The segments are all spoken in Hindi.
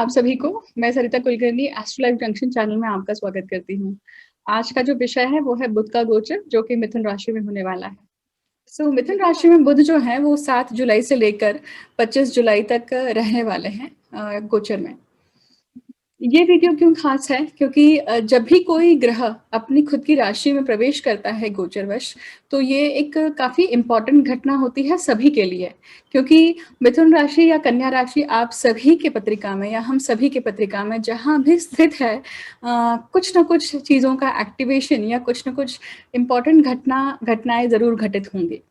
आप सभी को। मैं Sarita Kulkarni astro life junction channel में आपका स्वागत करती हूँ। आज का जो विषय है वो है बुध का गोचर, जो कि मिथुन राशि में होने वाला है। मिथुन राशि में बुध जो है वो 7 जुलाई से लेकर 25 जुलाई तक रहने वाले हैं गोचर में। ये वीडियो क्यों खास है? क्योंकि जब भी कोई ग्रह अपनी खुद की राशि में प्रवेश करता है गोचरवश, तो ये एक काफ़ी इम्पोर्टेंट घटना होती है सभी के लिए। क्योंकि मिथुन राशि या कन्या राशि आप सभी के पत्रिका में या हम सभी के पत्रिका में जहाँ भी स्थित है, कुछ न कुछ चीज़ों का एक्टिवेशन या कुछ न कुछ इम्पोर्टेंट घटनाएँ ज़रूर घटित होंगी।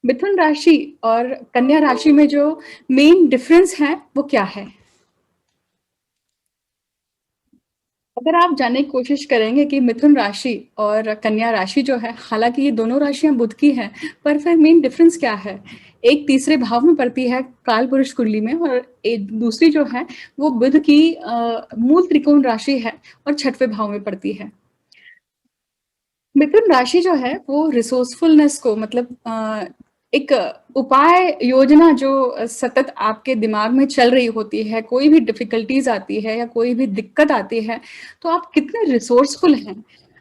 मिथुन राशि और कन्या राशि में जो मेन डिफरेंस है वो क्या है? अगर आप जानने की कोशिश करेंगे कि मिथुन राशि और कन्या राशि जो है, हालांकि ये दोनों राशियां बुध की हैं, पर फिर मेन डिफरेंस क्या है? एक तीसरे भाव में पड़ती है काल पुरुष कुंडली में, और एक दूसरी जो है वो बुध की मूल त्रिकोण राशि है और छठवें भाव में पड़ती है। मिथुन राशि जो है वो रिसोर्सफुलनेस को, मतलब एक उपाय योजना जो सतत आपके दिमाग में चल रही होती है, कोई भी डिफिकल्टीज आती है या कोई भी दिक्कत आती है, तो आप कितने रिसोर्सफुल हैं,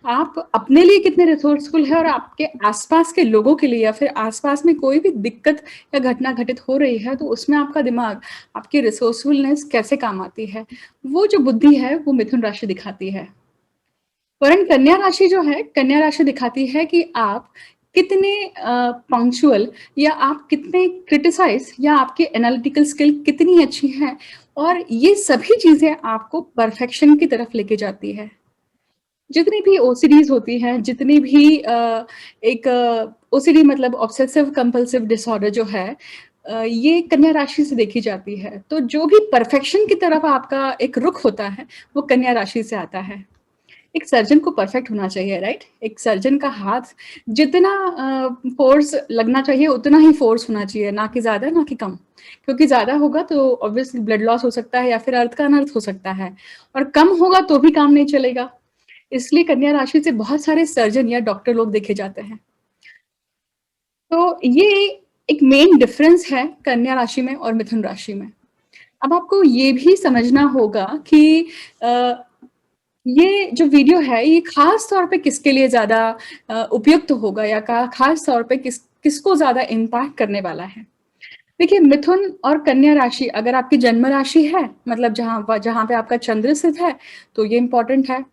आप अपने लिए कितने रिसोर्सफुल है और आपके आसपास के लोगों के लिए, या फिर आसपास में कोई भी दिक्कत या घटना घटित हो रही है तो उसमें आपका दिमाग, आपकी रिसोर्सफुलनेस कैसे काम आती है, वो जो बुद्धि है वो मिथुन राशि दिखाती है। वरन कन्या राशि जो है, कन्या राशि दिखाती है कि आप कितने पंक्चुअल, या आप कितने क्रिटिसाइज, या आपकी एनालिटिकल स्किल कितनी अच्छी है, और ये सभी चीजें आपको परफेक्शन की तरफ लेके जाती है। जितनी भी ओसीडीज होती हैं, जितनी भी एक ओसीडी मतलब ऑब्सेसिव कंपल्सिव डिसऑर्डर जो है, ये कन्या राशि से देखी जाती है। तो जो भी परफेक्शन की तरफ आपका एक रुख होता है वो कन्या राशि से आता है। एक सर्जन को परफेक्ट होना चाहिए, राइट? एक सर्जन का हाथ जितना फोर्स लगना चाहिए उतना ही फोर्स होना चाहिए, ना कि ज्यादा ना कि कम। क्योंकि ज्यादा होगा तो ऑब्वियसली ब्लड लॉस हो सकता है या फिर अर्थ का अनर्थ हो सकता है, और कम होगा तो भी काम नहीं चलेगा। इसलिए कन्या राशि से बहुत सारे सर्जन या डॉक्टर लोग देखे जाते हैं। तो ये एक मेन डिफरेंस है कन्या राशि में और मिथुन राशि में। अब आपको ये भी समझना होगा कि ये जो वीडियो है ये खास तौर पे किसके लिए ज्यादा उपयुक्त होगा, या खास तौर पे किसको ज्यादा इम्पैक्ट करने वाला है। देखिए, मिथुन और कन्या राशि अगर आपकी जन्म राशि है, मतलब जहां जहां पे आपका चंद्र स्थित है, तो ये इंपॉर्टेंट है।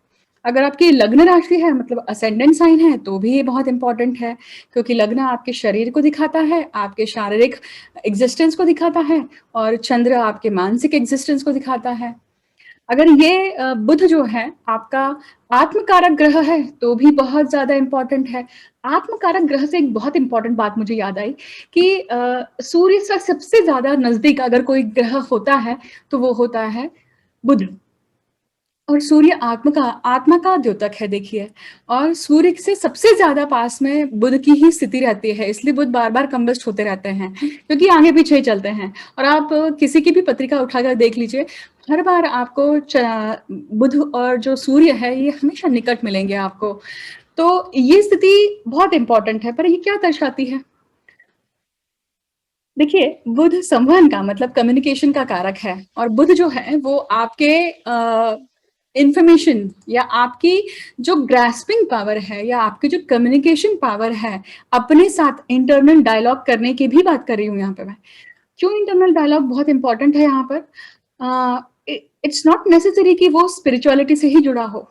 अगर आपकी लग्न राशि है, मतलब असेंडेंट साइन है, तो भी ये बहुत इंपॉर्टेंट है। क्योंकि लग्न आपके शरीर को दिखाता है, आपके शारीरिक एग्जिस्टेंस को दिखाता है, और चंद्र आपके मानसिक एग्जिस्टेंस को दिखाता है। अगर ये बुध जो है आपका आत्मकारक ग्रह है, तो भी बहुत ज्यादा इंपॉर्टेंट है। आत्मकारक ग्रह से एक बहुत इंपॉर्टेंट बात मुझे याद आई कि सूर्य से सबसे ज्यादा नजदीक अगर कोई ग्रह होता है तो वो होता है बुध। और सूर्य आत्मा का द्योतक है, देखिए। और सूर्य से सबसे ज्यादा पास में बुध की ही स्थिति रहती है, इसलिए बुध बार बार कंबस्ट होते रहते हैं, क्योंकि आगे पीछे ही चलते हैं। और आप किसी की भी पत्रिका उठाकर देख लीजिए, हर बार आपको बुध और जो सूर्य है ये हमेशा निकट मिलेंगे आपको। तो ये स्थिति बहुत इंपॉर्टेंट है। पर ये क्या दर्शाती है? देखिए, बुध संवहन का मतलब कम्युनिकेशन का कारक है, और बुध जो है वो आपके इंफॉर्मेशन या आपकी जो ग्रास्पिंग पावर है, या आपकी जो कम्युनिकेशन पावर है, अपने साथ इंटरनल डायलॉग करने की भी बात कर रही हूँ यहाँ पे मैं। क्यों इंटरनल डायलॉग बहुत इंपॉर्टेंट है यहाँ पर? इट्स नॉट नेसेसरी कि वो स्पिरिचुअलिटी से ही जुड़ा हो।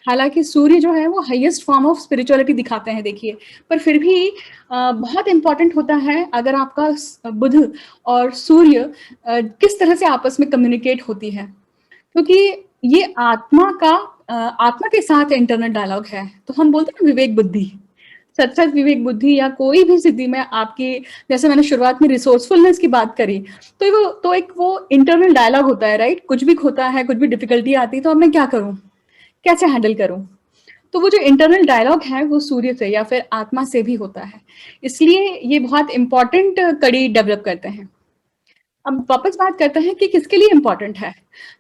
हालांकि सूर्य जो है वो हाईएस्ट फॉर्म ऑफ स्पिरिचुअलिटी दिखाते हैं, देखिए। पर फिर भी बहुत इंपॉर्टेंट होता है अगर आपका बुध और सूर्य किस तरह से आपस में कम्युनिकेट होती है। क्योंकि ये आत्मा के साथ इंटरनल डायलॉग है। तो हम बोलते हैं ना, विवेक बुद्धि, सतसत विवेक बुद्धि, या कोई भी स्थिति में आपकी, जैसे मैंने शुरुआत में रिसोर्सफुलनेस की बात करी, तो एक वो इंटरनल डायलॉग होता है, राइट? कुछ भी होता है, कुछ भी डिफिकल्टी आती है, तो अब मैं क्या करूं, कैसे हैंडल करूं। तो वो जो इंटरनल डायलॉग है वो सूर्य से या फिर आत्मा से भी होता है। इसलिए ये बहुत इंपॉर्टेंट कड़ी डेवलप करते हैं। अब वापस बात करते हैं कि किसके लिए इंपॉर्टेंट है।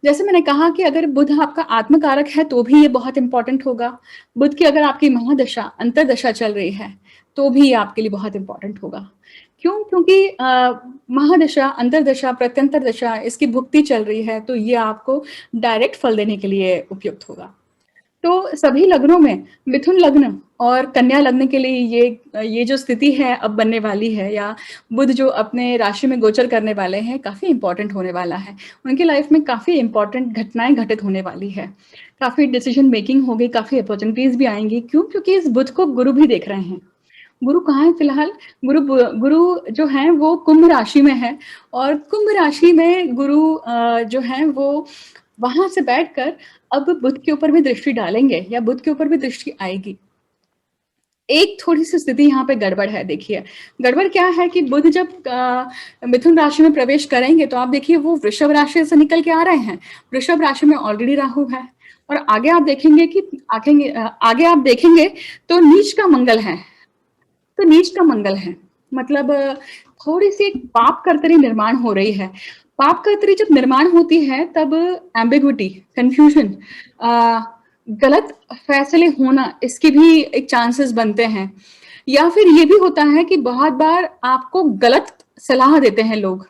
जैसे मैंने कहा कि अगर बुध आपका आत्मकारक है तो भी ये बहुत इंपॉर्टेंट होगा। बुध की अगर आपकी महादशा अंतरदशा चल रही है तो भी ये आपके लिए बहुत इंपॉर्टेंट होगा। क्यों? क्योंकि महादशा, अंतर्दशा, प्रत्यंतर दशा इसकी भुक्ति चल रही है, तो ये आपको डायरेक्ट फल देने के लिए उपयुक्त होगा। तो सभी लग्नों में मिथुन लग्न और कन्या लग्न के लिए ये जो स्थिति है अब बनने वाली है, या बुध जो अपने राशि में गोचर करने वाले हैं, काफ़ी इम्पोर्टेंट होने वाला है। उनकी लाइफ में काफ़ी इम्पोर्टेंट घटनाएँ घटित होने वाली है। काफ़ी डिसीज़न मेकिंग होगी, काफ़ी अपॉर्च्युनिटीज़ भी आएँगी। क्यों? क्योंकि इस बुध को गुरु भी देख रहे हैं। गुरु कहाँ है फिलहाल? गुरु जो हैं वो कुंभ राशि में है, और कुंभ राशि में गुरु जो हैं वो वहाँ से बैठकर अब बुध के ऊपर भी दृष्टि डालेंगे, या बुध के ऊपर भी दृष्टि आएगी। एक थोड़ी-सी स्थिति यहाँ पे गड़बड़ है, देखिए। गड़बड़ क्या है कि बुध जब मिथुन राशि में प्रवेश करेंगे, तो आप देखिए वो वृषभ राशि से निकल के आ रहे हैं। वृषभ राशि में ऑलरेडी राहु है, और आगे आप देखेंगे कि आगे आप देखेंगे तो नीच का मंगल है। तो नीच का मंगल है, मतलब थोड़ी-सी पाप कर्तरी निर्माण हो रही है। पाप कर्तरी जब निर्माण होती है, तब एम्बिग्विटी, कन्फ्यूजन, अ, गलत फैसले होना, इसके भी एक चांसेस बनते हैं। या फिर ये भी होता है कि बहुत बार आपको गलत सलाह देते हैं लोग,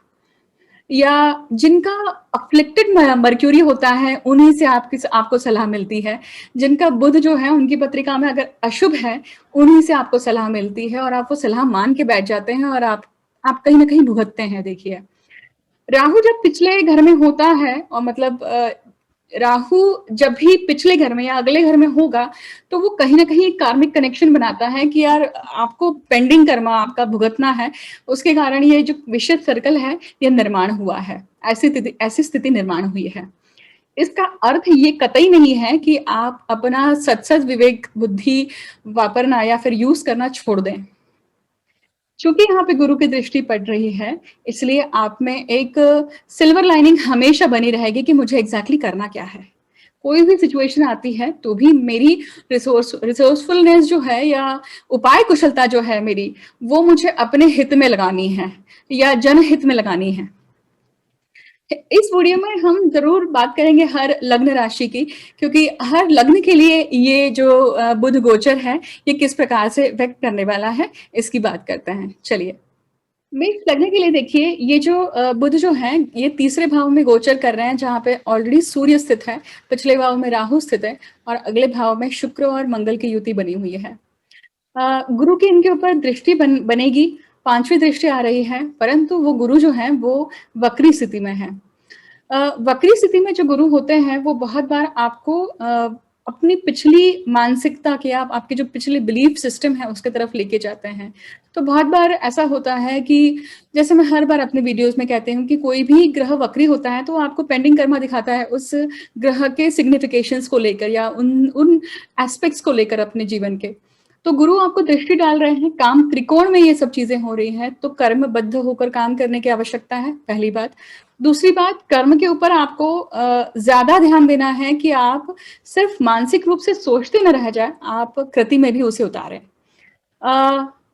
या जिनका अफ्लिक्टेड मर्क्यूरी होता है, उन्हीं से आपको सलाह मिलती है। जिनका बुध जो है उनकी पत्रिका में अगर अशुभ है, उन्हीं से आपको सलाह मिलती है, और आप वो सलाह मान के बैठ जाते हैं, और आप कहीं न कहीं भुगतते हैं, देखिए। राहु जब पिछले घर में होता है, और मतलब राहु जब भी पिछले घर में या अगले घर में होगा, तो वो कहीं न कहीं कार्मिक कनेक्शन बनाता है कि यार आपको पेंडिंग कर्मा आपका भुगतना है, उसके कारण ये जो विशेष सर्कल है, ये निर्माण हुआ है। ऐसी स्थिति निर्माण हुई है। इसका अर्थ ये कतई नहीं है कि आप अपना सत-सत विवेक बुद्धि वापरना या फिर यूज़ करना छोड़ दें। चूँकि यहाँ पे गुरु की दृष्टि पड़ रही है, इसलिए आप में एक सिल्वर लाइनिंग हमेशा बनी रहेगी कि मुझे एग्ज़ैक्टली करना क्या है। कोई भी सिचुएशन आती है, तो भी मेरी रिसोर्सफुलनेस जो है, या उपाय कुशलता जो है मेरी, वो मुझे अपने हित में लगानी है, या जनहित में लगानी है। इस वीडियो में हम ज़रूर बात करेंगे हर लग्न राशि की, क्योंकि हर लग्न के लिए ये जो बुध गोचर है, ये किस प्रकार से इफ़ेक्ट करने वाला है, इसकी बात करते हैं। चलिए। मेष लग्न के लिए देखिए, ये जो बुध जो हैं, ये तीसरे भाव में गोचर कर रहे हैं, जहाँ पे ऑलरेडी सूर्य स्थित है, पिछले भाव में राहु स्थित है, और अगले भाव में शुक्र और मंगल की युति बनी हुई है। गुरु की इनके ऊपर दृष्टि बनेगी, 5वीं दृष्टि आ रही है, परंतु वो गुरु जो हैं, वो वक्री स्थिति में हैं। वक्री स्थिति में जो गुरु होते हैं, वो बहुत बार आपको अपनी पिछली मानसिकता के, आपके जो पिछले बिलीफ सिस्टम है, उसकी तरफ लेके जाते हैं। तो बहुत बार ऐसा होता है कि जैसे मैं हर बार अपने वीडियोज़ में कहती हूँ कि कोई भी ग्रह वक्री होता है, तो आपको पेंडिंग कर्मा दिखाता है उस ग्रह के सिग्निफिकेशंस को लेकर, या उन उन एस्पेक्ट्स को लेकर अपने जीवन के। तो गुरु आपको दृष्टि डाल रहे हैं, काम त्रिकोण में ये सब चीज़ें हो रही हैं, तो कर्मबद्ध होकर काम करने की आवश्यकता है, पहली बात। दूसरी बात, कर्म के ऊपर आपको ज़्यादा ध्यान देना है कि आप सिर्फ मानसिक रूप से सोचते न रह जाएँ, आप कृति में भी उसे उतारें। अ,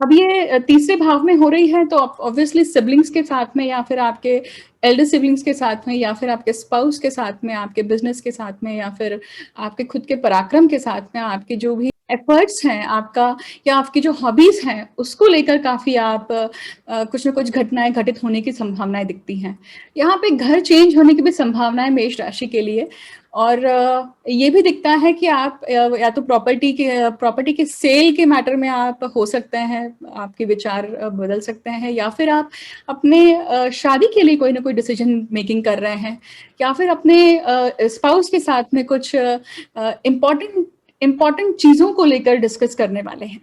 अब ये तीसरे भाव में हो रही है, तो ऑब्वियसली सिबलिंग्स के साथ में, या फिर आपके एल्डर सिबलिंग्स के साथ में, या फिर आपके स्पाउस के साथ में, आपके बिज़नेस के साथ में, या फिर आपके खुद के पराक्रम के साथ में, आपके जो भी एफर्ट्स हैं आपका, या आपकी जो हॉबीज़ हैं, उसको लेकर काफ़ी आप कुछ न कुछ घटनाएँ घटित होने की संभावनाएँ दिखती हैं। यहाँ पे घर चेंज होने की भी संभावना है मेष राशि के लिए, और ये भी दिखता है कि आप या तो प्रॉपर्टी के सेल के मैटर में आप हो सकते हैं, आपके विचार बदल सकते हैं, या फिर आप अपने शादी के लिए कोई ना कोई डिसीजन मेकिंग कर रहे हैं, या फिर अपने स्पाउस के साथ में कुछ इम्पोर्टेंट इम्पोर्टेंट चीज़ों को लेकर डिस्कस करने वाले हैं।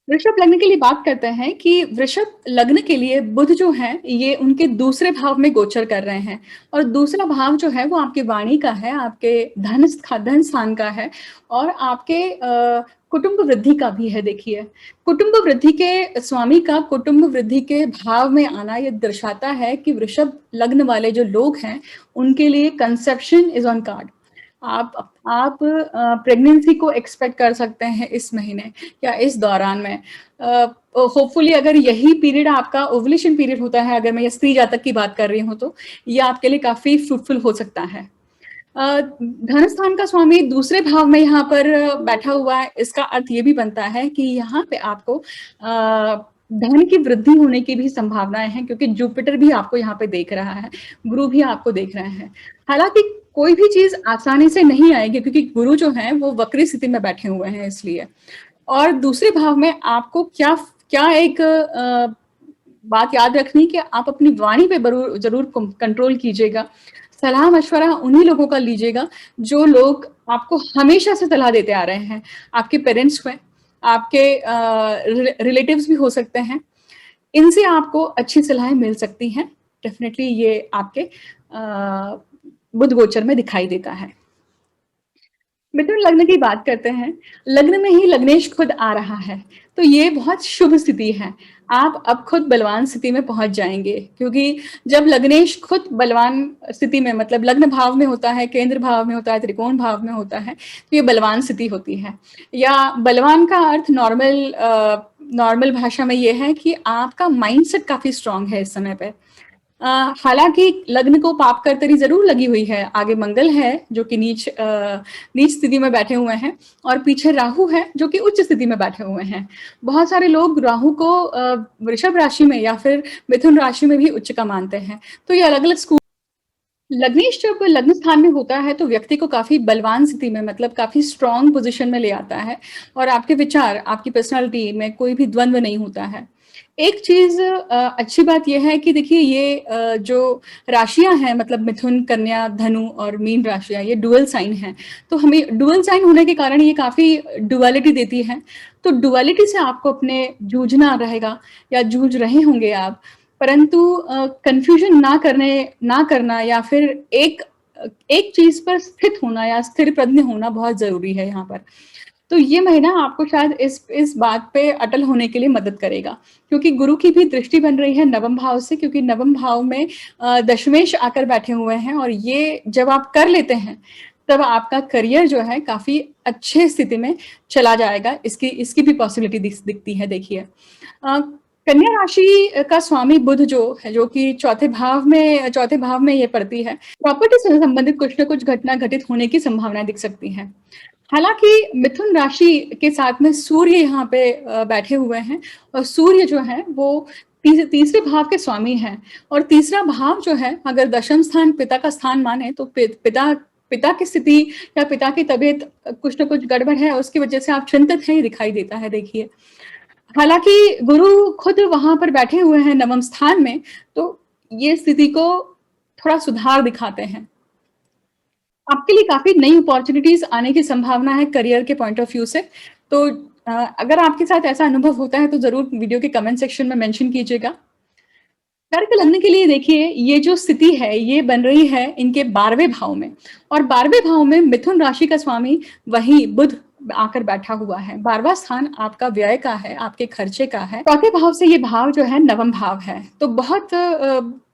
वृषभ लग्न के लिए बात करते हैं कि वृषभ लग्न के लिए बुध जो है, ये उनके दूसरे भाव में गोचर कर रहे हैं, और दूसरा भाव जो है वो आपकी वाणी का है, आपके धन स्थान का है, और आपके कुटुंब वृद्धि का भी है। देखिए, कुटुंब वृद्धि के स्वामी का कुटुंब वृद्धि के भाव में आना, ये दर्शाता है कि वृषभ लग्न वाले जो लोग हैं, उनके लिए कंसेप्शन इज ऑन कार्ड। आप प्रेगनेंसी को एक्सपेक्ट कर सकते हैं इस महीने या इस दौरान में। होपफुली अगर यही पीरियड आपका ओवुलेशन पीरियड होता है, अगर मैं ये स्त्री जातक की बात कर रही हूँ, तो ये आपके लिए काफ़ी फ्रूटफुल हो सकता है। धन स्थान का स्वामी दूसरे भाव में यहाँ पर बैठा हुआ है, इसका अर्थ ये भी बनता है कि यहाँ पे आपको धन की वृद्धि होने की भी संभावनाएं हैं, क्योंकि जुपिटर भी आपको यहाँ पे देख रहा है, गुरु भी आपको देख रहे हैं। हालांकि कोई भी चीज आसानी से नहीं आएगी, क्योंकि गुरु जो है वो वक्री स्थिति में बैठे हुए हैं इसलिए। और दूसरे भाव में आपको क्या क्या एक बात याद रखनी कि आप अपनी वाणी पे जरूर कंट्रोल कीजिएगा। सलाह मशवरा उन्हीं लोगों का लीजिएगा जो लोग आपको हमेशा से सलाह देते आ रहे हैं। आपके पेरेंट्स में, आपके रिलेटिव्स भी हो सकते हैं, इनसे आपको अच्छी सलाहें मिल सकती हैं। डेफिनेटली ये आपके बुध गोचर में दिखाई देता है। मिथुन लग्न की बात करते हैं। लग्न में ही लग्नेश खुद आ रहा है, तो ये बहुत शुभ स्थिति है। आप अब खुद बलवान स्थिति में पहुंच जाएंगे, क्योंकि जब लग्नेश खुद बलवान स्थिति में, मतलब लग्न भाव में होता है, केंद्र भाव में होता है, त्रिकोण भाव में होता है, तो ये बलवान स्थिति होती है। या बलवान का अर्थ नॉर्मल भाषा में ये है कि आपका माइंडसेट काफी स्ट्रांग है इस समय पे। हालांकि लग्न को पाप करतरी जरूर लगी हुई है। आगे मंगल है जो कि नीच स्थिति में बैठे हुए हैं, और पीछे राहु है जो कि उच्च स्थिति में बैठे हुए हैं। बहुत सारे लोग राहु को वृषभ राशि में या फिर मिथुन राशि में भी उच्च का मानते हैं। तो ये अलग अलग स्कूल। लग्नेश जब लग्न स्थान में होता है तो व्यक्ति को काफी बलवान स्थिति में, मतलब काफी स्ट्रांग पोजीशन में ले आता है, और आपके विचार, आपकी पर्सनालिटी में कोई भी द्वंद्व नहीं होता है। एक चीज अच्छी बात यह है कि देखिए ये जो राशियां हैं, मतलब मिथुन, कन्या, धनु और मीन राशियां, ये डुअल साइन हैं। तो हमें डुअल साइन होने के कारण ये काफी डुअलिटी देती है। तो डुअलिटी से आपको अपने जूझना रहेगा, या जूझ रहे होंगे आप, परंतु कंफ्यूजन ना करना, या फिर एक चीज पर स्थित होना या स्थिर प्रज्ञ होना बहुत जरूरी है यहाँ पर। तो ये महीना आपको शायद इस बात पे अटल होने के लिए मदद करेगा, क्योंकि गुरु की भी दृष्टि बन रही है नवम भाव से, क्योंकि नवम भाव में दशमेश आकर बैठे हुए हैं, और ये जब आप कर लेते हैं तब आपका करियर जो है काफी अच्छे स्थिति में चला जाएगा। इसकी भी पॉसिबिलिटी दिखती है। देखिए, कन्या राशि का स्वामी बुध जो है, जो कि चौथे भाव में ये पड़ती है, प्रॉपर्टी से संबंधित कुछ न कुछ घटना घटित होने की संभावनाएं दिख सकती हैं। हालांकि मिथुन राशि के साथ में सूर्य यहाँ पे बैठे हुए हैं, और सूर्य जो है वो तीसरे भाव के स्वामी हैं। और तीसरा भाव जो है, अगर दशम स्थान पिता का स्थान माने, तो पिता की स्थिति या पिता की तबीयत कुछ न कुछ गड़बड़ है, उसकी वजह से आप चिंतित हैं, ये दिखाई देता है। देखिए, हालांकि गुरु खुद वहां पर बैठे हुए हैं नवम स्थान में, तो ये स्थिति को थोड़ा सुधार दिखाते हैं। आपके लिए काफी नई अपॉर्चुनिटीज आने की संभावना है करियर के पॉइंट ऑफ व्यू से। तो अगर आपके साथ ऐसा अनुभव होता है तो जरूर वीडियो के कमेंट सेक्शन में मेंशन कीजिएगा। कर्क लग्न के लिए देखिए, ये जो स्थिति है ये बन रही है इनके 12वें भाव में, और 12वें भाव में मिथुन राशि का स्वामी वही बुध आकर बैठा हुआ है। 12वां स्थान आपका व्यय का है, आपके खर्चे का है। चौथे भाव से ये भाव जो है नवम भाव है, तो बहुत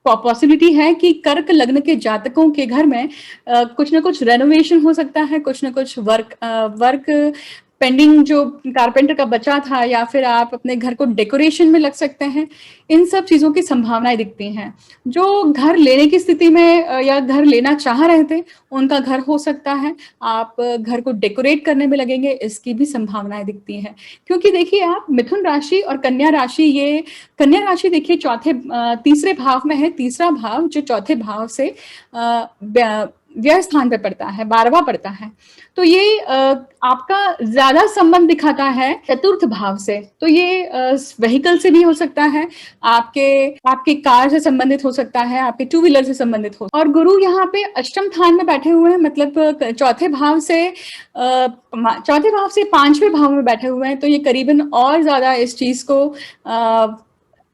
पॉसिबिलिटी है कि कर्क लग्न के जातकों के घर में कुछ ना कुछ रेनोवेशन हो सकता है, कुछ ना कुछ वर्क पेंडिंग जो कारपेंटर का बचा था, या फिर आप अपने घर को डेकोरेशन में लग सकते हैं। इन सब चीजों की संभावनाएं दिखती हैं। जो घर लेने की स्थिति में या घर लेना चाह रहे थे, उनका घर हो सकता है। आप घर को डेकोरेट करने में लगेंगे, इसकी भी संभावनाएं दिखती हैं। क्योंकि देखिए, आप मिथुन राशि और कन्या राशि, कन्या राशि देखिए तीसरे भाव में है। तीसरा भाव जो चौथे भाव से व्यय स्थान पे पड़ता है, 12वां पड़ता है। तो ये आपका ज्यादा संबंध दिखाता है चतुर्थ भाव से। तो ये व्हीकल से भी हो सकता है, आपके कार से संबंधित हो सकता है, आपके टू व्हीलर से संबंधित हो। और गुरु यहाँ पे अष्टम स्थान में बैठे हुए हैं, मतलब चौथे भाव से 5वें भाव में बैठे हुए हैं। तो ये करीबन और ज्यादा इस चीज को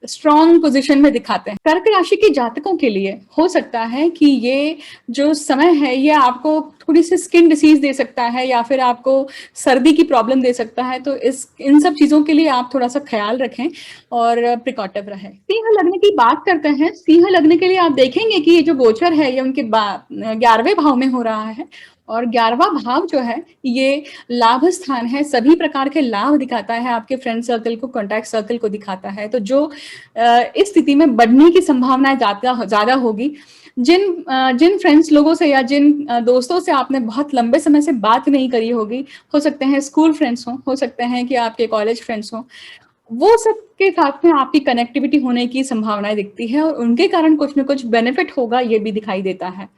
स्ट्रॉन्ग पोजीशन में दिखाते हैं। कर्क राशि के जातकों के लिए हो सकता है कि ये जो समय है ये आपको थोड़ी सी स्किन डिसीज दे सकता है, या फिर आपको सर्दी की प्रॉब्लम दे सकता है। तो इन सब चीजों के लिए आप थोड़ा सा ख्याल रखें और प्रिकॉटिव रहें। सिंह लग्न की बात करते हैं। सिंह लग्न के लिए आप देखेंगे कि ये जो गोचर है ये उनके 11वें भाव में हो रहा है, और 11वां भाव जो है ये लाभ स्थान है। सभी प्रकार के लाभ दिखाता है, आपके फ्रेंड सर्कल को, कॉन्टैक्ट सर्कल को दिखाता है। तो जो इस स्थिति में बढ़ने की संभावनाएं ज्यादा होगी। जिन फ्रेंड्स लोगों से या जिन दोस्तों से आपने बहुत लंबे समय से बात नहीं करी होगी, हो सकते हैं स्कूल फ्रेंड्स हो सकते हैं कि आपके कॉलेज फ्रेंड्स हो, वो सबके साथ में आपकी कनेक्टिविटी होने की संभावनाएँ दिखती है और उनके कारण कुछ न कुछ बेनिफिट होगा, ये भी दिखाई देता है।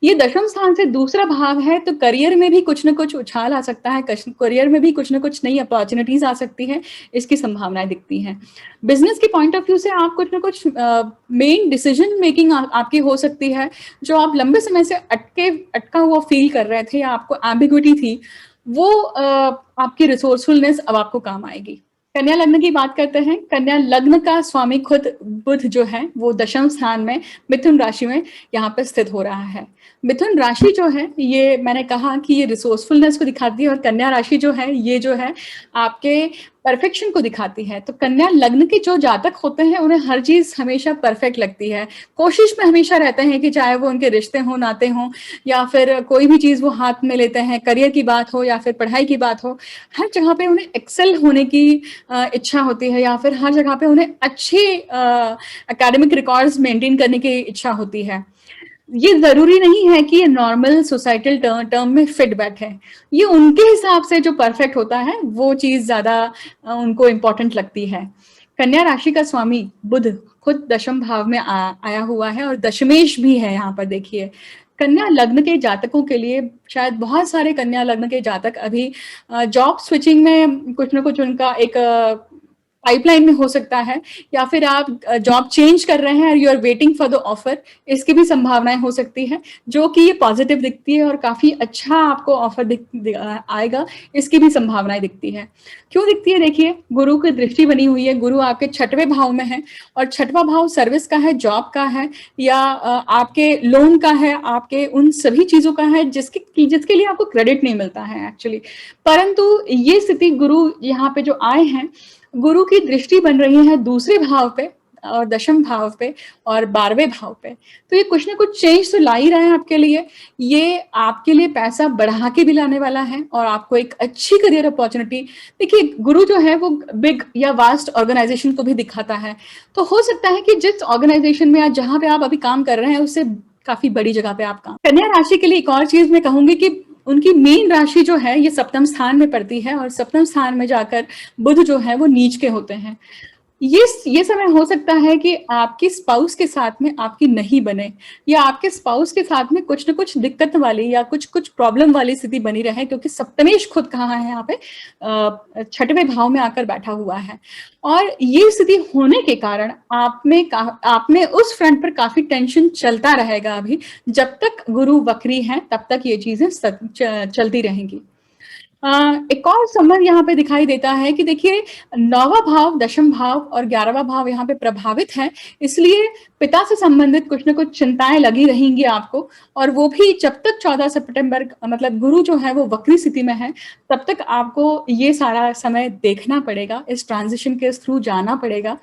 ये दशम स्थान से दूसरा भाव है, तो करियर में भी कुछ न कुछ उछाल आ सकता है, कश करियर में भी कुछ न कुछ नई अपॉर्च्युनिटीज़ आ सकती हैं, इसकी संभावनाएँ दिखती हैं। बिज़नेस के पॉइंट ऑफ व्यू से आप कुछ न कुछ मेन डिसीज़न मेकिंग आपकी हो सकती है, जो आप लंबे समय से अटका हुआ फ़ील कर रहे थे या आपको एम्बिग्विटी थी, वो आपकी रिसोर्सफुलनेस अब आपको काम आएगी। कन्या लग्न की बात करते हैं। कन्या लग्न का स्वामी खुद बुध जो है वो दशम स्थान में मिथुन राशि में यहाँ पे स्थित हो रहा है। मिथुन राशि जो है ये मैंने कहा कि ये रिसोर्सफुलनेस को दिखाती है और कन्या राशि जो है ये जो है आपके परफेक्शन को दिखाती है। तो कन्या लग्न के जो जातक होते हैं उन्हें हर चीज हमेशा परफेक्ट लगती है, कोशिश में हमेशा रहते हैं कि चाहे वो उनके रिश्ते हों, नाते हों या फिर कोई भी चीज वो हाथ में लेते हैं, करियर की बात हो या फिर पढ़ाई की बात हो, हर जगह पे उन्हें एक्सेल होने की इच्छा होती है या फिर हर जगह पे उन्हें अच्छे एकेडमिक रिकॉर्ड्स मेंटेन करने की इच्छा होती है। ये जरूरी नहीं है कि ये नॉर्मल सोसाइटल टर्म में फिट बैठे, ये उनके हिसाब से जो परफेक्ट होता है वो चीज ज्यादा उनको इम्पोर्टेंट लगती है। कन्या राशि का स्वामी बुध खुद दशम भाव में आया हुआ है और दशमेश भी है यहाँ पर। देखिए कन्या लग्न के जातकों के लिए शायद बहुत सारे कन्या लग्न के जातक अभी जॉब स्विचिंग में कुछ ना कुछ उनका एक पाइपलाइन में हो सकता है, या फिर आप जॉब चेंज कर रहे हैं और you are waiting for the offer, इसकी भी संभावनाएं हो सकती है, जो कि ये पॉजिटिव दिखती है और काफी अच्छा आपको ऑफर आएगा, इसकी भी संभावनाएं दिखती है। क्यों दिखती है? देखिए गुरु की दृष्टि बनी हुई है, गुरु आपके छठवें भाव में है और छठवां भाव सर्विस का है, जॉब का है या आपके लोन का है, आपके उन सभी चीजों का है जिसके लिए आपको क्रेडिट नहीं मिलता है एक्चुअली। परंतु ये स्थिति गुरु यहाँ पे जो आए हैं, गुरु की दृष्टि बन रही है दूसरे भाव पे और दशम भाव पे और 12वें भाव पे, तो ये कुछ ना कुछ चेंज तो ला ही रहा है आपके लिए। ये आपके लिए पैसा बढ़ा के भी लाने वाला है और आपको एक अच्छी करियर अपॉर्चुनिटी। देखिए गुरु जो है वो बिग या वास्ट ऑर्गेनाइजेशन को भी दिखाता है, तो हो सकता है कि जिस ऑर्गेनाइजेशन में या जहां पे आप अभी काम कर रहे हैं उससे काफी बड़ी जगह पे आप काम। कन्या राशि के लिए एक और चीज मैं कहूंगी कि उनकी मेन राशि जो है ये सप्तम स्थान में पड़ती है और सप्तम स्थान में जाकर बुध जो है वो नीच के होते हैं। ये समय हो सकता है कि आपकी स्पाउस के साथ में आपकी नहीं बने या आपके स्पाउस के साथ में कुछ न कुछ दिक्कत वाली या कुछ कुछ प्रॉब्लम वाली स्थिति बनी रहे, क्योंकि सप्तमेश खुद कहाँ है यहाँ पे छठवें भाव में आकर बैठा हुआ है और ये स्थिति होने के कारण आप में उस फ्रंट पर काफी टेंशन चलता रहेगा अभी, जब तक गुरु वक्री है तब तक ये चीजें चलती रहेंगी। एक और संबंध यहाँ पे दिखाई देता है कि देखिए 9वां भाव, दशम भाव और 11वां भाव यहाँ पे प्रभावित है, इसलिए पिता से संबंधित कुछ ना कुछ चिंताएं लगी रहेंगी आपको, और वो भी जब तक 14 सितंबर मतलब गुरु जो है वो वक्री स्थिति में है तब तक आपको ये सारा समय देखना पड़ेगा, इस ट्रांजिशन के थ्रू जाना पड़ेगा।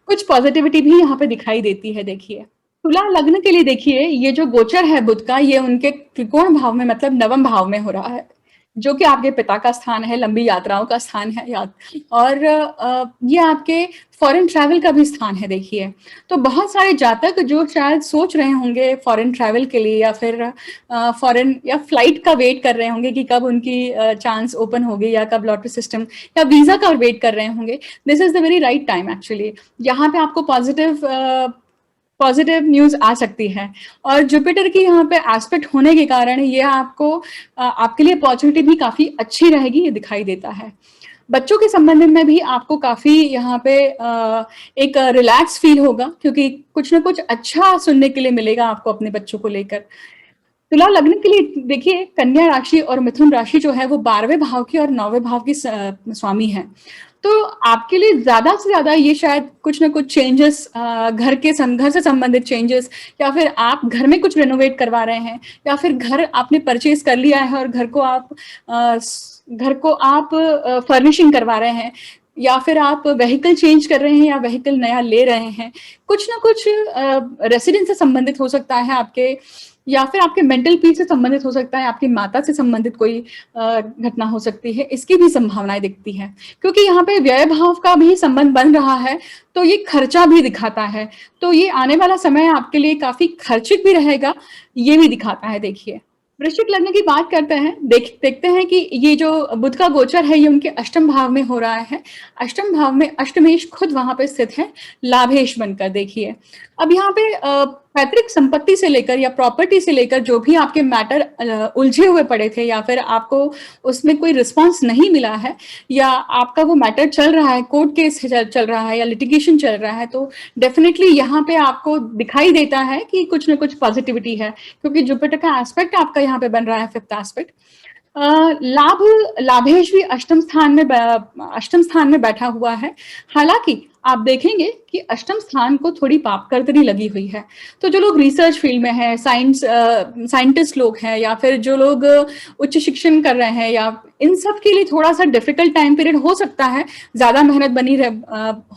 कुछ पॉजिटिविटी भी यहाँ पे दिखाई देती है। देखिए तुला लग्न के लिए देखिए ये जो गोचर है बुध का, ये उनके त्रिकोण भाव में मतलब नवम भाव में हो रहा है, जो कि आपके पिता का स्थान है, लंबी यात्राओं का स्थान है याद, और ये आपके फॉरेन ट्रैवल का भी स्थान है। देखिए तो बहुत सारे जातक जो शायद सोच रहे होंगे फॉरेन ट्रैवल के लिए या फिर फॉरेन या फ्लाइट का वेट कर रहे होंगे कि कब उनकी चांस ओपन होगी या कब लॉटरी सिस्टम या वीजा का वेट कर रहे होंगे, this is the very right time actually. यहाँ पे आपको पॉजिटिव न्यूज आ सकती है और जुपिटर की यहाँ पे एस्पेक्ट होने के कारण ये आपको आपके लिए अपॉर्चुनिटी भी काफी अच्छी रहेगी, ये दिखाई देता है। बच्चों के संबंध में भी आपको काफी यहाँ पे एक रिलैक्स फील होगा, क्योंकि कुछ ना कुछ अच्छा सुनने के लिए मिलेगा आपको अपने बच्चों को लेकर। तुला लग्न के लिए देखिए कन्या राशि और मिथुन राशि जो है वो 12वें भाव की और 9वें भाव की स्वामी है, तो आपके लिए ज्यादा से ज्यादा ये शायद कुछ ना कुछ चेंजेस, घर से संबंधित चेंजेस, या फिर आप घर में कुछ रेनोवेट करवा रहे हैं या फिर घर आपने परचेज कर लिया है और घर को आप फर्निशिंग करवा रहे हैं, या फिर आप व्हीकल चेंज कर रहे हैं या व्हीकल नया ले रहे हैं, कुछ ना कुछ रेसिडेंस से संबंधित हो सकता है आपके, या फिर आपके मेंटल पीस से संबंधित हो सकता है, आपकी माता से संबंधित कोई घटना हो सकती है, इसकी भी संभावनाएं दिखती है। क्योंकि यहाँ पे व्यय भाव का भी संबंध बन रहा है तो ये खर्चा भी दिखाता है, तो ये आने वाला समय आपके लिए काफी खर्चिक भी रहेगा, ये भी दिखाता है। देखिए वृश्चिक लग्न की बात करते हैं, देखते हैं कि ये जो बुध का गोचर है ये उनके अष्टम भाव में हो रहा है। अष्टम भाव में अष्टमेश खुद वहां पे स्थित है, लाभेश बनकर। देखिए अब यहाँ पे पैतृक संपत्ति से लेकर या प्रॉपर्टी से लेकर जो भी आपके मैटर उलझे हुए पड़े थे या फिर आपको उसमें कोई रिस्पॉन्स नहीं मिला है, या आपका वो मैटर चल रहा है, कोर्ट केस चल रहा है या लिटिगेशन चल रहा है, तो डेफिनेटली यहाँ पे आपको दिखाई देता है कि कुछ ना कुछ पॉजिटिविटी है, क्योंकि जुपिटर का एस्पेक्ट आपका यहाँ पे बन रहा है, फिफ्थ एस्पेक्ट। लाभ लाभेश भी अष्टम स्थान में बैठा हुआ है। हालांकि आप देखेंगे कि अष्टम स्थान को थोड़ी पापकर्तनी लगी हुई है। तो जो लोग रिसर्च फील्ड में है, साइंटिस्ट लोग हैं, या फिर जो लोग उच्च शिक्षण कर रहे हैं, या इन सब के लिए थोड़ा सा डिफिकल्ट टाइम पीरियड हो सकता है, ज्यादा मेहनत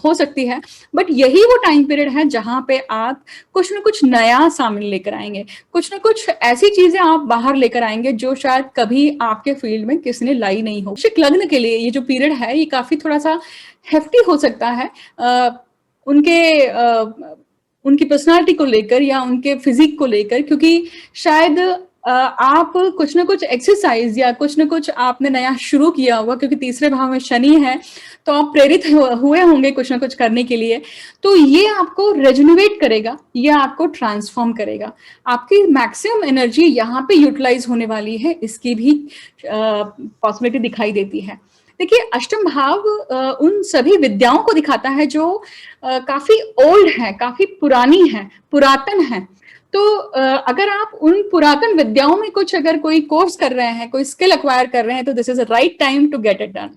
हो सकती है। बट यही वो टाइम पीरियड है जहां पे आप कुछ ना कुछ नया सामने लेकर आएंगे, कुछ ना कुछ ऐसी चीजें आप बाहर लेकर आएंगे जो शायद कभी आपके फील्ड में किसी ने लाई नहीं हो। वृश्चिक लग्न के लिए ये जो पीरियड है ये काफी थोड़ा सा हेफ्टी हो सकता है, उनकी पर्सनालिटी को लेकर या उनके फिजिक को लेकर, क्योंकि शायद आप कुछ ना कुछ एक्सरसाइज या कुछ ना कुछ आपने नया शुरू किया होगा, क्योंकि तीसरे भाव में शनि है, तो आप प्रेरित हुए होंगे कुछ ना कुछ करने के लिए। तो ये आपको रेजुनेट करेगा, ये आपको ट्रांसफॉर्म करेगा, आपकी मैक्सिमम एनर्जी यहाँ पे यूटिलाइज होने वाली है, इसकी भी पॉसिबिलिटी दिखाई देती है। देखिए अष्टम भाव उन सभी विद्याओं को दिखाता है जो काफी ओल्ड है, काफी पुरानी है, पुरातन है। तो अगर आप उन पुरातन विद्याओं में कुछ अगर कोई कोर्स कर रहे हैं, कोई स्किल एक्वायर कर रहे हैं, तो this is a right time to get it done.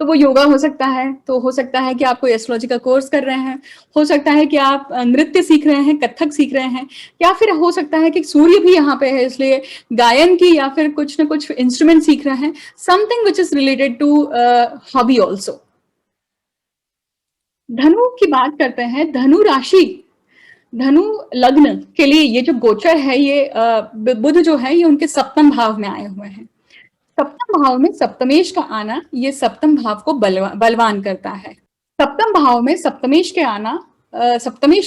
तो वो योगा हो सकता है, तो हो सकता है कि आप कोई एस्ट्रोलॉजी का कोर्स कर रहे हैं, हो सकता है कि आप नृत्य सीख रहे हैं, कथक सीख रहे हैं, या फिर हो सकता है कि सूर्य भी यहाँ पे है इसलिए गायन की या फिर कुछ ना कुछ इंस्ट्रूमेंट सीख रहे हैं, something which is related to hobby also. धनु की बात करते हैं, धनु राशि, धनु लग्न के लिए ये जो गोचर है, ये बुध जो है ये उनके सप्तम भाव में आए हुए हैं। सप्तम भाव में सप्तमेश का आना ये सप्तम भाव को बलवान करता है। सप्तम भाव में सप्तमेश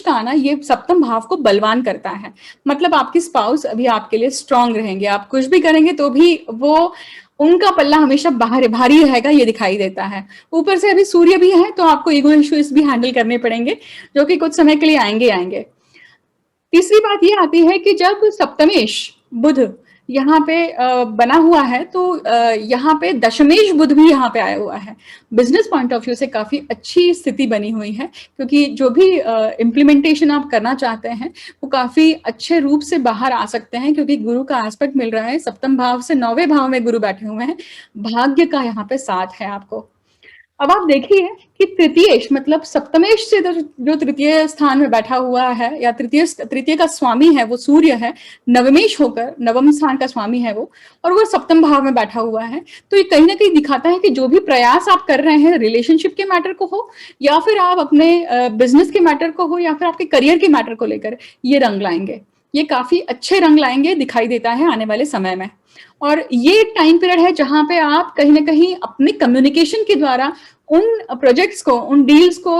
का आना ये सप्तम भाव को बलवान करता है। मतलब आपकी स्पाउस अभी आपके लिए स्ट्रांग रहेंगे, आप कुछ भी करेंगे तो भी वो उनका पल्ला हमेशा बाहर भारी रहेगा, ये दिखाई देता है। ऊपर से अभी सूर्य भी है, तो आपको ईगो इश्यूज भी हैंडल करने पड़ेंगे, जो कि कुछ समय के लिए आएंगे। तीसरी बात ये आती है कि जब सप्तमेश बुध यहाँ पे बना हुआ है, तो यहाँ पे दशमेश बुध भी यहाँ पे आया हुआ है। बिजनेस पॉइंट ऑफ व्यू से काफी अच्छी स्थिति बनी हुई है, क्योंकि जो भी इम्प्लीमेंटेशन आप करना चाहते हैं वो काफी अच्छे रूप से बाहर आ सकते हैं, क्योंकि गुरु का एस्पेक्ट मिल रहा है, सप्तम भाव से नौवें भाव में गुरु बैठे हुए हैं, भाग्य का यहाँ पे साथ है आपको। अब आप देखिए कि तृतीयेश मतलब सप्तमेश से जो तृतीय स्थान में बैठा हुआ है, या तृतीय का स्वामी है वो सूर्य है, नवमेश होकर नवम स्थान का स्वामी है वो, और वो सप्तम भाव में बैठा हुआ है। तो ये कहीं ना कहीं दिखाता है कि जो भी प्रयास आप कर रहे हैं, रिलेशनशिप के मैटर को हो, या फिर आप अपने बिजनेस के मैटर को हो, या फिर आपके करियर के मैटर को लेकर, ये रंग लाएंगे, ये काफी अच्छे रंग लाएंगे, दिखाई देता है आने वाले समय में। और ये टाइम पीरियड है जहां पे आप कहीं ना कहीं अपने कम्युनिकेशन के द्वारा उन प्रोजेक्ट्स को, उन डील्स को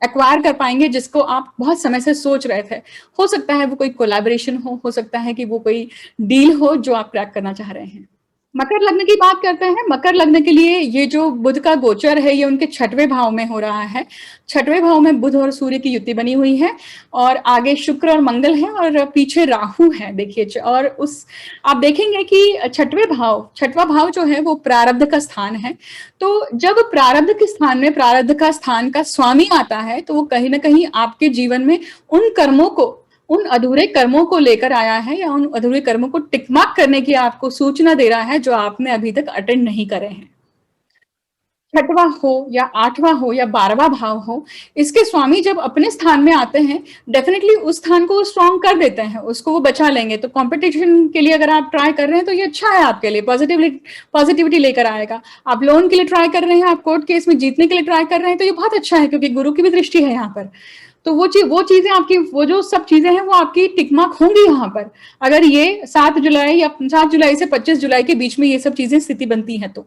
एक्वायर कर पाएंगे जिसको आप बहुत समय से सोच रहे थे। हो सकता है वो कोई कोलैबोरेशन हो सकता है कि वो कोई डील हो जो आप क्रैक करना चाह रहे हैं। मकर लग्न की बात करते हैं। मकर लग्न के लिए ये जो बुध का गोचर है ये उनके छठवें भाव में हो रहा है। छठवें भाव में बुध और सूर्य की युति बनी हुई है, और आगे शुक्र और मंगल है, और पीछे राहु है। देखिए, और उस आप देखेंगे कि छठवां भाव जो है वो प्रारब्ध का स्थान है। तो जब प्रारब्ध के स्थान में प्रारब्ध का स्थान का स्वामी आता है, तो वो कहीं ना कहीं आपके जीवन में उन कर्मों को, उन अधूरे कर्मों को लेकर आया है, या उन अधूरे कर्मों को टिक मार्क करने की आपको सूचना दे रहा है जो आपने अभी तक अटेंड नहीं करे हैं। छठवां हो या आठवां हो या 12वां भाव हो, इसके स्वामी जब अपने स्थान में आते हैं, डेफिनेटली उस स्थान को स्ट्रॉन्ग कर देते हैं, उसको वो बचा लेंगे। तो कंपटीशन के लिए अगर आप ट्राई कर रहे हैं तो ये अच्छा है आपके लिए, पॉजिटिविटी लेकर आएगा। आप लोन के लिए ट्राई कर रहे हैं, आप कोर्ट केस में जीतने के लिए ट्राई कर रहे हैं, तो ये बहुत अच्छा है, क्योंकि गुरु की भी दृष्टि है यहाँ पर। तो वो चीजें आपकी, वो जो सब चीजें हैं वो आपकी टिकमार्क होंगी यहाँ पर, अगर ये 7 जुलाई या 7 जुलाई से 25 जुलाई के बीच में ये सब चीजें स्थिति बनती हैं तो।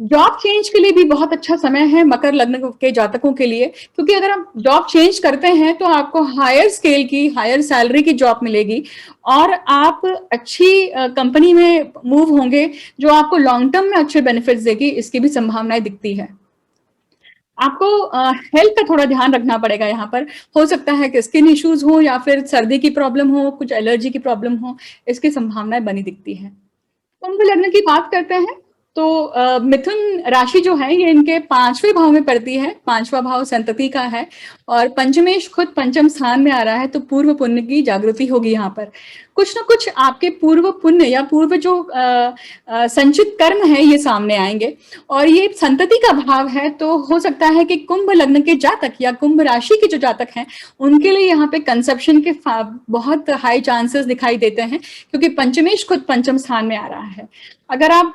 जॉब चेंज के लिए भी बहुत अच्छा समय है मकर लग्न के जातकों के लिए, क्योंकि अगर आप जॉब चेंज करते हैं तो आपको हायर स्केल की, हायर सैलरी की जॉब मिलेगी और आप अच्छी कंपनी में मूव होंगे जो आपको लॉन्ग टर्म में अच्छे बेनिफिट्स देगी, इसकी भी संभावनाएं दिखती है। आपको हेल्थ का थोड़ा ध्यान रखना पड़ेगा यहाँ पर। हो सकता है कि स्किन इश्यूज हो या फिर सर्दी की प्रॉब्लम हो, कुछ एलर्जी की प्रॉब्लम हो, इसकी संभावनाएं बनी दिखती है। कुंभ लग्न की बात करते हैं तो मिथुन राशि जो है ये इनके 5वें भाव में पड़ती है। 5वां भाव संतति का है और पंचमेश खुद पंचम स्थान में आ रहा है, तो पूर्व पुण्य की जागृति होगी यहाँ पर। कुछ ना कुछ आपके पूर्व पुण्य या पूर्व जो संचित कर्म है ये सामने आएंगे और ये संतति का भाव है, तो हो सकता है कि कुंभ लग्न के जातक या कुंभ राशि के जो जातक हैं उनके लिए यहाँ पे कंसेप्शन के बहुत हाई चांसेस दिखाई देते हैं, क्योंकि पंचमेश खुद पंचम स्थान में आ रहा है। अगर आप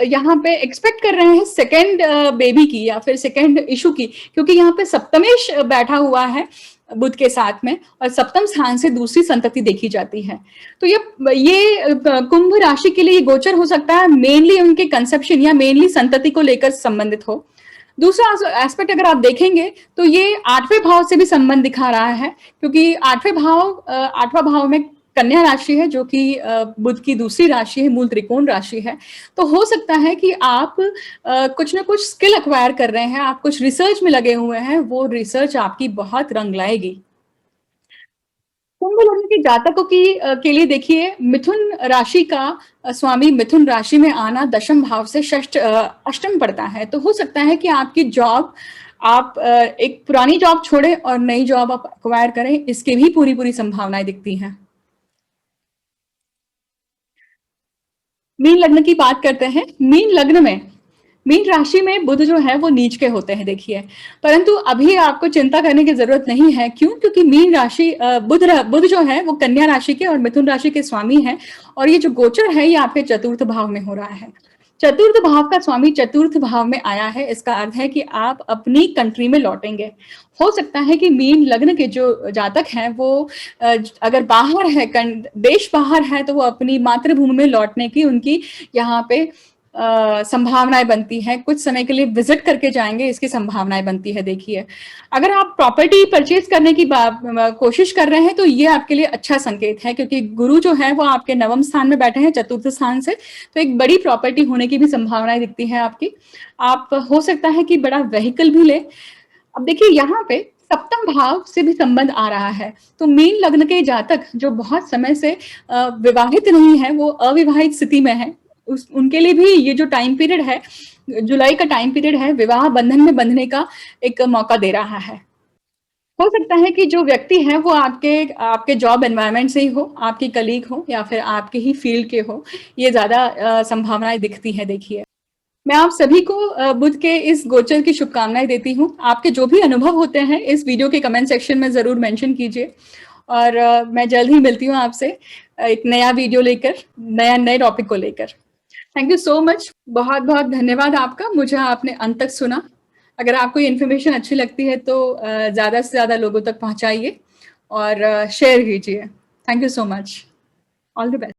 यहाँ पे एक्सपेक्ट कर रहे हैं सेकेंड बेबी की या फिर सेकेंड इशू की, क्योंकि यहाँ पे सप्तमेश बैठा हुआ है बुध के साथ में और सप्तम स्थान से दूसरी संतति देखी जाती है, तो ये कुंभ राशि के लिए गोचर हो सकता है मेनली उनके कंसेप्शन या मेनली संतति को लेकर संबंधित हो। दूसरा एस्पेक्ट अगर आप देखेंगे तो ये 8वें भाव से भी संबंध दिखा रहा है, क्योंकि 8वां भाव में कन्या राशि है जो कि बुध की दूसरी राशि है, मूल त्रिकोण राशि है। तो हो सकता है कि आप कुछ ना कुछ स्किल एक्वायर कर रहे हैं, आप कुछ रिसर्च में लगे हुए हैं, वो रिसर्च आपकी बहुत रंग लाएगी। कुंभ लग्न के जातकों के लिए देखिए, मिथुन राशि का स्वामी मिथुन राशि में आना दशम भाव से अष्टम पड़ता है, तो हो सकता है कि आपकी जॉब आप एक पुरानी जॉब छोड़े और नई जॉब आप एक्वायर करें, इसके भी पूरी पूरी संभावनाएं दिखती हैं। मीन लग्न की बात करते हैं। मीन लग्न में, मीन राशि में बुध जो है वो नीच के होते हैं देखिए, परंतु अभी आपको चिंता करने की जरूरत नहीं है। क्यों? क्योंकि मीन राशि बुध जो है वो कन्या राशि के और मिथुन राशि के स्वामी है और ये जो गोचर है ये आपके चतुर्थ भाव में हो रहा है। चतुर्थ भाव का स्वामी चतुर्थ भाव में आया है, इसका अर्थ है कि आप अपनी कंट्री में लौटेंगे। हो सकता है कि मीन लग्न के जो जातक हैं वो अगर बाहर है, देश बाहर है, तो वो अपनी मातृभूमि में लौटने की उनकी यहाँ पे संभावनाएं बनती हैं। कुछ समय के लिए विजिट करके जाएंगे, इसकी संभावनाएं बनती है। देखिए, अगर आप प्रॉपर्टी परचेज करने की कोशिश कर रहे हैं तो ये आपके लिए अच्छा संकेत है, क्योंकि गुरु जो है वो आपके नवम स्थान में बैठे हैं चतुर्थ स्थान से, तो एक बड़ी प्रॉपर्टी होने की भी संभावनाएं दिखती है आपकी। आप हो सकता है कि बड़ा व्हीकल भी ले। अब देखिए, यहाँ पे सप्तम भाव से भी संबंध आ रहा है, तो मीन लग्न के जातक जो बहुत समय से विवाहित नहीं है, वो अविवाहित स्थिति में है, उनके लिए भी ये जो टाइम पीरियड है, जुलाई का टाइम पीरियड है, विवाह बंधन में बंधने का एक मौका दे रहा है। हो सकता है कि जो व्यक्ति है वो आपके जॉब एनवायरनमेंट से ही हो, आपकी कलीग हो या फिर आपके ही फील्ड के हो, ये ज्यादा संभावनाएं दिखती है। देखिए, मैं आप सभी को बुध के इस गोचर की शुभकामनाएं देती हूँ। आपके जो भी अनुभव होते हैं इस वीडियो के कमेंट सेक्शन में जरूर मेंशन कीजिए और मैं जल्द ही मिलती हूँ आपसे एक नया वीडियो लेकर, नए टॉपिक को लेकर। Thank you so much. बहुत बहुत धन्यवाद आपका, मुझे आपने अंत तक सुना। अगर आपको ये इन्फॉर्मेशन अच्छी लगती है तो ज़्यादा से ज़्यादा लोगों तक पहुँचाइए और शेयर कीजिए। Thank you so much. All the best.